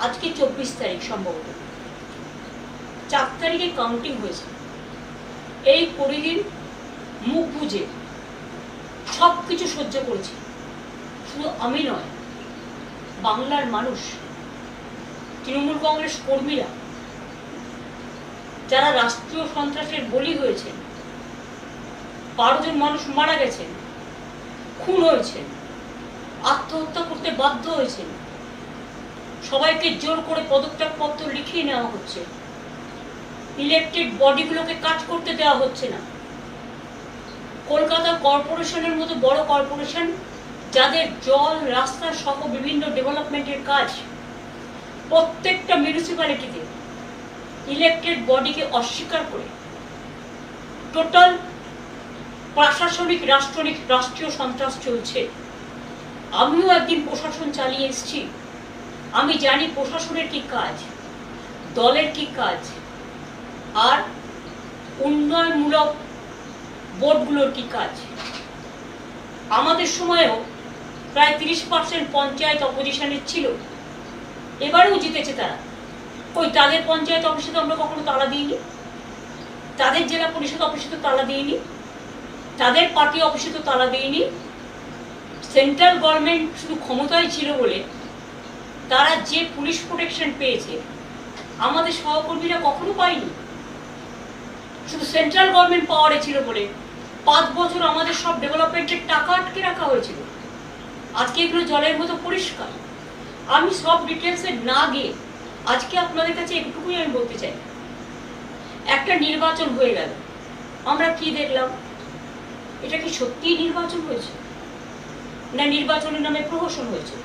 আজকে 24 তারিখ, সম্ভবত 4 তারিখে কাউন্টিং হয়েছে। এই 20 দিন মুখ বুঝে সব কিছু সহ্য করেছি। শুধু আমি নয়, বাংলার মানুষ, তৃণমূল কংগ্রেস কর্মীরা, যারা রাষ্ট্রীয় সন্ত্রাসের বলি হয়েছেন, 12 জন মানুষ মারা গেছেন, খুন হয়েছেন, আত্মহত্যা করতে বাধ্য হয়েছেন, সবাইকে জোর করে পদত্যাগপত্র লিখিয়ে নেওয়া হচ্ছে, ইলেকটেড বডিগুলোকে কাজ করতে দেওয়া হচ্ছে না। কলকাতা কর্পোরেশনের মতো বড় কর্পোরেশন, যাদের জল, রাস্তা সহ বিভিন্ন ডেভেলপমেন্টের কাজ, প্রত্যেকটা মিউনিসিপ্যালিটিতে ইলেকটেড বডিকে অস্বীকার করে টোটাল প্রশাসনিক রাষ্ট্রীয় সন্ত্রাস চলছে। আমিও একদিন প্রশাসন চালিয়ে এসেছি, আমি জানি প্রশাসনের কি কাজ, দলের কি কাজ, আর উন্নয়নমূলক বোর্ডগুলোর কি কাজ। আমাদের সময়েও প্রায় 30% পঞ্চায়েত অপোজিশনের ছিল, এবারেও জিতেছে তারা। ওই তাদের পঞ্চায়েত অফিসে তো আমরা কখনো তালা দিইনি, তাদের জেলা পরিষদ অফিসে তো তালা দিইনি, তাদের পার্টি অফিসে তো তালা দিইনি। সেন্ট্রাল গভর্নমেন্ট শুধু ক্ষমতায় ছিল বলে তারা যে পুলিশ প্রোটেকশন পেয়েছে, আমাদের সহকর্মীরা কখনো পায়নি। শুধু সেন্ট্রাল গভর্নমেন্ট পাওয়ারে ছিল বলে 5 বছর আমাদের সব ডেভেলপমেন্টের টাকা আটকে রাখা হয়েছিল। আজকে এগুলো জলের মতো পরিষ্কার। আমি সব ডিটেলসে না গিয়ে আজকে আপনাদের কাছে একটুকুই আমি বলতে চাই, একটা নির্বাচন হয়ে গেল, আমরা কি দেখলাম? এটা কি সত্যিই নির্বাচন হয়েছে, না নির্বাচনের নামে প্রহসন হয়েছে?